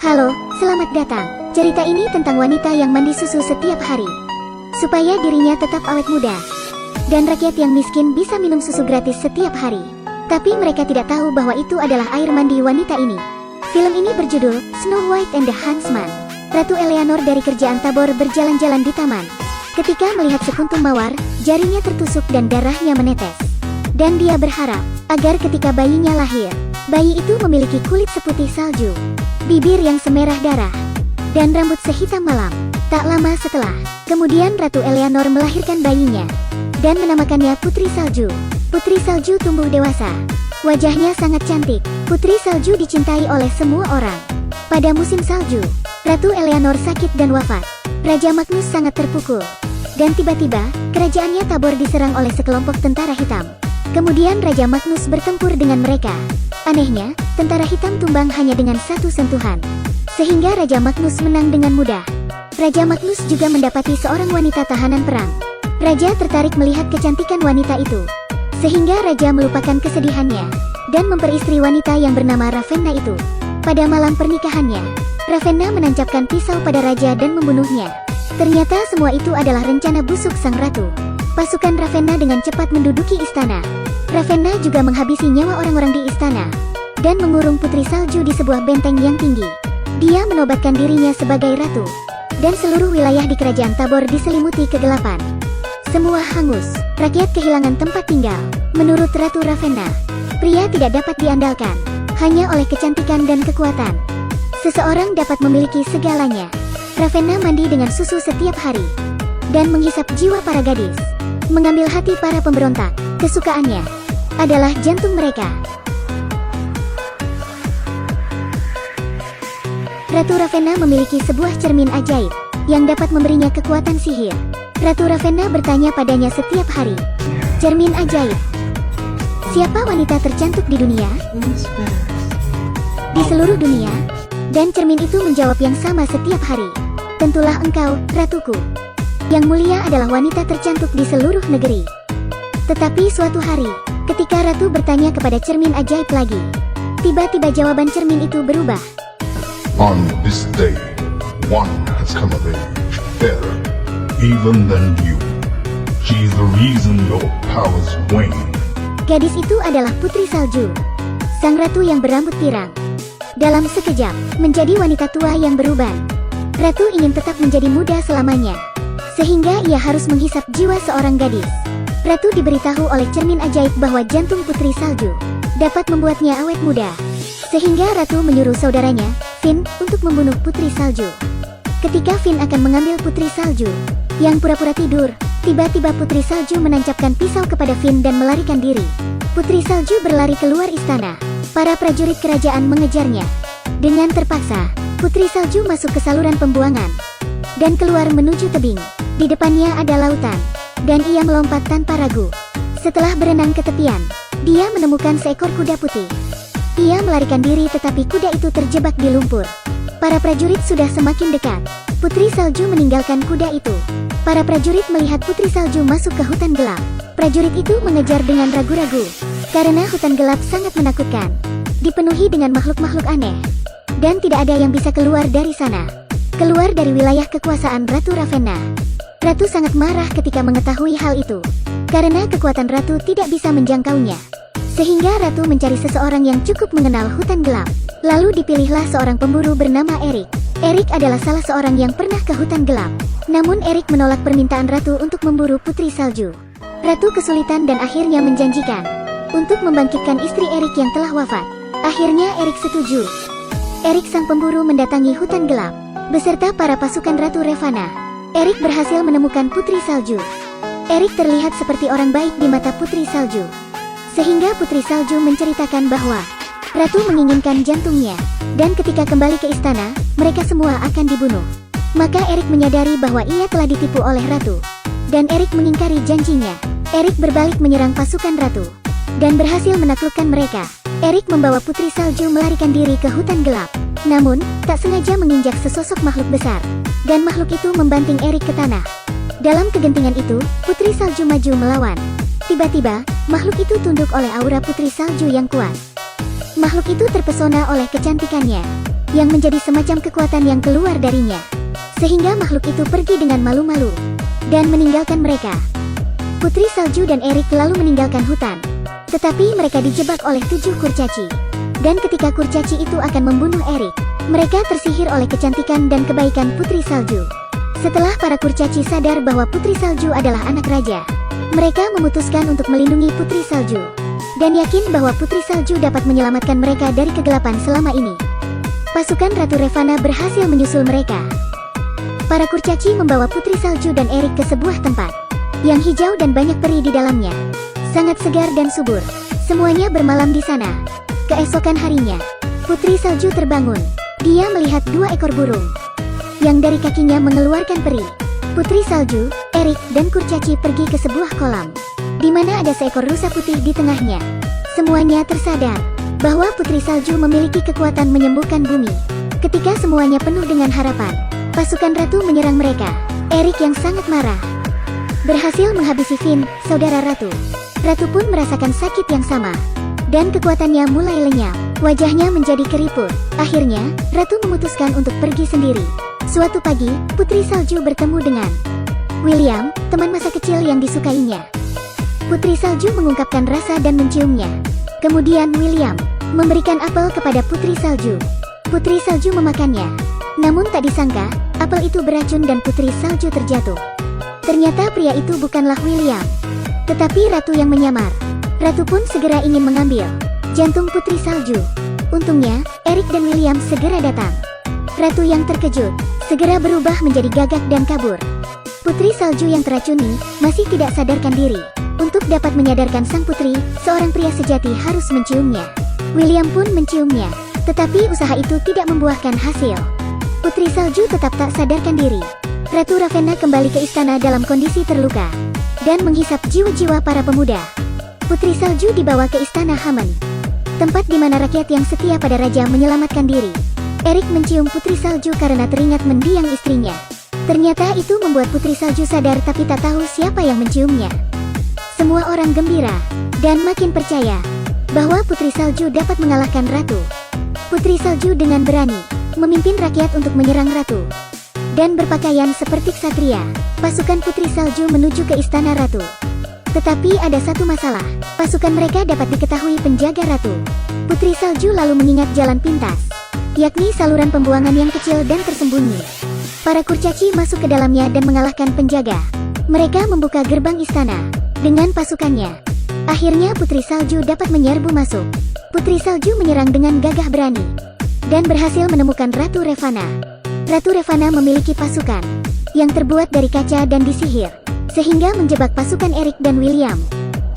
Halo, selamat datang. Cerita ini tentang wanita yang mandi susu setiap hari, supaya dirinya tetap awet muda. Dan rakyat yang miskin bisa minum susu gratis setiap hari. Tapi mereka tidak tahu bahwa itu adalah air mandi wanita ini. Film ini berjudul Snow White and the Huntsman. Ratu Eleanor dari kerajaan Tabor berjalan-jalan di taman. Ketika melihat sekuntum mawar, jarinya tertusuk dan darahnya menetes. Dan dia berharap agar ketika bayinya lahir, bayi itu memiliki kulit seputih salju, bibir yang semerah darah, dan rambut sehitam malam. Tak lama setelah, kemudian Ratu Eleanor melahirkan bayinya dan menamakannya Putri Salju. Putri Salju tumbuh dewasa. Wajahnya sangat cantik. Putri Salju dicintai oleh semua orang. Pada musim salju, Ratu Eleanor sakit dan wafat. Raja Magnus sangat terpukul. Dan tiba-tiba, kerajaannya Tabor diserang oleh sekelompok tentara hitam. Kemudian Raja Magnus bertempur dengan mereka. Anehnya, tentara hitam tumbang hanya dengan satu sentuhan. Sehingga Raja Magnus menang dengan mudah. Raja Magnus juga mendapati seorang wanita tahanan perang. Raja tertarik melihat kecantikan wanita itu. Sehingga Raja melupakan kesedihannya dan memperistri wanita yang bernama Ravenna itu. Pada malam pernikahannya, Ravenna menancapkan pisau pada Raja dan membunuhnya. Ternyata semua itu adalah rencana busuk sang ratu. Pasukan Ravenna dengan cepat menduduki istana. Ravenna juga menghabisi nyawa orang-orang di istana dan mengurung Putri Salju di sebuah benteng yang tinggi. Dia menobatkan dirinya sebagai ratu, dan seluruh wilayah di kerajaan Tabor diselimuti kegelapan. Semua hangus, rakyat kehilangan tempat tinggal. Menurut Ratu Ravenna, pria tidak dapat diandalkan hanya oleh kecantikan dan kekuatan. Seseorang dapat memiliki segalanya. Ravenna mandi dengan susu setiap hari dan menghisap jiwa para gadis, mengambil hati para pemberontak. Kesukaannya adalah jantung mereka. Ratu Ravenna memiliki sebuah cermin ajaib yang dapat memberinya kekuatan sihir. Ratu Ravenna bertanya padanya setiap hari, "Cermin ajaib, siapa wanita tercantik di dunia?" Di seluruh dunia. Dan cermin itu menjawab yang sama setiap hari, "Tentulah engkau, ratuku. Yang mulia adalah wanita tercantik di seluruh negeri." Tetapi suatu hari, ketika ratu bertanya kepada cermin ajaib lagi, tiba-tiba jawaban cermin itu berubah. "On this day, one has come of age, fairer even than you. She is the reason your powers wane." Gadis itu adalah Putri Salju, sang ratu yang berambut pirang. Dalam sekejap, menjadi wanita tua yang beruban. Ratu ingin tetap menjadi muda selamanya, sehingga ia harus menghisap jiwa seorang gadis. Ratu diberitahu oleh cermin ajaib bahwa jantung Putri Salju dapat membuatnya awet muda. Sehingga Ratu menyuruh saudaranya, Finn, untuk membunuh Putri Salju. Ketika Finn akan mengambil Putri Salju yang pura-pura tidur, tiba-tiba Putri Salju menancapkan pisau kepada Finn dan melarikan diri. Putri Salju berlari keluar istana. Para prajurit kerajaan mengejarnya. Dengan terpaksa, Putri Salju masuk ke saluran pembuangan dan keluar menuju tebing. Di depannya ada lautan, dan ia melompat tanpa ragu. Setelah berenang ke tepian, dia menemukan seekor kuda putih. Ia melarikan diri tetapi kuda itu terjebak di lumpur. Para prajurit sudah semakin dekat. Putri Salju meninggalkan kuda itu. Para prajurit melihat Putri Salju masuk ke hutan gelap. Prajurit itu mengejar dengan ragu-ragu, karena hutan gelap sangat menakutkan, dipenuhi dengan makhluk-makhluk aneh, dan tidak ada yang bisa keluar dari sana. Keluar dari wilayah kekuasaan Ratu Ravenna. Ratu sangat marah ketika mengetahui hal itu, karena kekuatan Ratu tidak bisa menjangkaunya. Sehingga Ratu mencari seseorang yang cukup mengenal hutan gelap. Lalu dipilihlah seorang pemburu bernama Erik. Erik adalah salah seorang yang pernah ke hutan gelap. Namun Erik menolak permintaan Ratu untuk memburu Putri Salju. Ratu kesulitan dan akhirnya menjanjikan untuk membangkitkan istri Erik yang telah wafat. Akhirnya Erik setuju. Erik sang pemburu mendatangi hutan gelap beserta para pasukan Ratu Ravenna. Erik berhasil menemukan Putri Salju. Erik terlihat seperti orang baik di mata Putri Salju. Sehingga Putri Salju menceritakan bahwa Ratu menginginkan jantungnya, dan ketika kembali ke istana, mereka semua akan dibunuh. Maka Erik menyadari bahwa ia telah ditipu oleh Ratu, dan Erik mengingkari janjinya. Erik berbalik menyerang pasukan Ratu dan berhasil menaklukkan mereka. Erik membawa Putri Salju melarikan diri ke hutan gelap. Namun, tak sengaja menginjak sesosok makhluk besar, dan makhluk itu membanting Erik ke tanah. Dalam kegentingan itu, Putri Salju maju melawan. Tiba-tiba, makhluk itu tunduk oleh aura Putri Salju yang kuat. Makhluk itu terpesona oleh kecantikannya yang menjadi semacam kekuatan yang keluar darinya. Sehingga makhluk itu pergi dengan malu-malu dan meninggalkan mereka. Putri Salju dan Erik lalu meninggalkan hutan. Tetapi mereka dijebak oleh 7 kurcaci. Dan ketika kurcaci itu akan membunuh Erik, mereka tersihir oleh kecantikan dan kebaikan Putri Salju. Setelah para kurcaci sadar bahwa Putri Salju adalah anak raja, mereka memutuskan untuk melindungi Putri Salju dan yakin bahwa Putri Salju dapat menyelamatkan mereka dari kegelapan selama ini. Pasukan Ratu Ravana berhasil menyusul mereka. Para kurcaci membawa Putri Salju dan Erik ke sebuah tempat yang hijau dan banyak peri di dalamnya. Sangat segar dan subur. Semuanya bermalam di sana. Keesokan harinya, Putri Salju terbangun. Dia melihat 2 ekor burung yang dari kakinya mengeluarkan peri. Putri Salju, Erik, dan kurcaci pergi ke sebuah kolam di mana ada seekor rusa putih di tengahnya. Semuanya tersadar bahwa Putri Salju memiliki kekuatan menyembuhkan bumi. Ketika semuanya penuh dengan harapan, pasukan ratu menyerang mereka. Erik yang sangat marah berhasil menghabisi Finn, saudara ratu. Ratu pun merasakan sakit yang sama dan kekuatannya mulai lenyap. Wajahnya menjadi keriput. Akhirnya, ratu memutuskan untuk pergi sendiri. Suatu pagi, Putri Salju bertemu dengan William, teman masa kecil yang disukainya. Putri Salju mengungkapkan rasa dan menciumnya. Kemudian William memberikan apel kepada Putri Salju. Putri Salju memakannya. Namun tak disangka, apel itu beracun dan Putri Salju terjatuh. Ternyata pria itu bukanlah William, tetapi ratu yang menyamar. Ratu pun segera ingin mengambil jantung Putri Salju. Untungnya, Erik dan William segera datang. Ratu yang terkejut segera berubah menjadi gagak dan kabur. Putri Salju yang teracuni masih tidak sadarkan diri. Untuk dapat menyadarkan sang putri, seorang pria sejati harus menciumnya. William pun menciumnya, tetapi usaha itu tidak membuahkan hasil. Putri Salju tetap tak sadarkan diri. Ratu Ravenna kembali ke istana dalam kondisi terluka dan menghisap jiwa-jiwa para pemuda. Putri Salju dibawa ke istana Haman, tempat di mana rakyat yang setia pada raja menyelamatkan diri. Erik mencium Putri Salju karena teringat mendiang istrinya. Ternyata itu membuat Putri Salju sadar tapi tak tahu siapa yang menciumnya. Semua orang gembira dan makin percaya bahwa Putri Salju dapat mengalahkan ratu. Putri Salju dengan berani memimpin rakyat untuk menyerang ratu. Dan berpakaian seperti ksatria, pasukan Putri Salju menuju ke istana ratu. Tetapi ada satu masalah, pasukan mereka dapat diketahui penjaga ratu. Putri Salju lalu mengingat jalan pintas, yakni saluran pembuangan yang kecil dan tersembunyi. Para kurcaci masuk ke dalamnya dan mengalahkan penjaga. Mereka membuka gerbang istana dengan pasukannya. Akhirnya Putri Salju dapat menyerbu masuk. Putri Salju menyerang dengan gagah berani dan berhasil menemukan Ratu Ravana. Ratu Ravana memiliki pasukan yang terbuat dari kaca dan disihir, sehingga menjebak pasukan Erik dan William.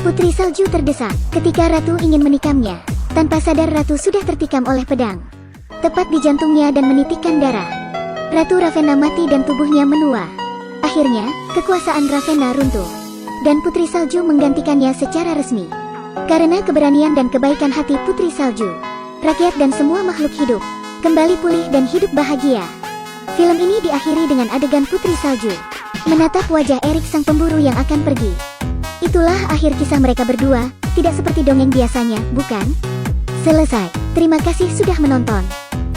Putri Salju terdesak ketika ratu ingin menikamnya. Tanpa sadar ratu sudah tertikam oleh pedang tepat di jantungnya dan menitikkan darah. Ratu Ravenna mati dan tubuhnya menua. Akhirnya, kekuasaan Ravenna runtuh dan Putri Salju menggantikannya secara resmi. Karena keberanian dan kebaikan hati Putri Salju, rakyat dan semua makhluk hidup kembali pulih dan hidup bahagia. Film ini diakhiri dengan adegan Putri Salju menatap wajah Erik sang pemburu yang akan pergi. Itulah akhir kisah mereka berdua, tidak seperti dongeng biasanya, bukan? Selesai. Terima kasih sudah menonton.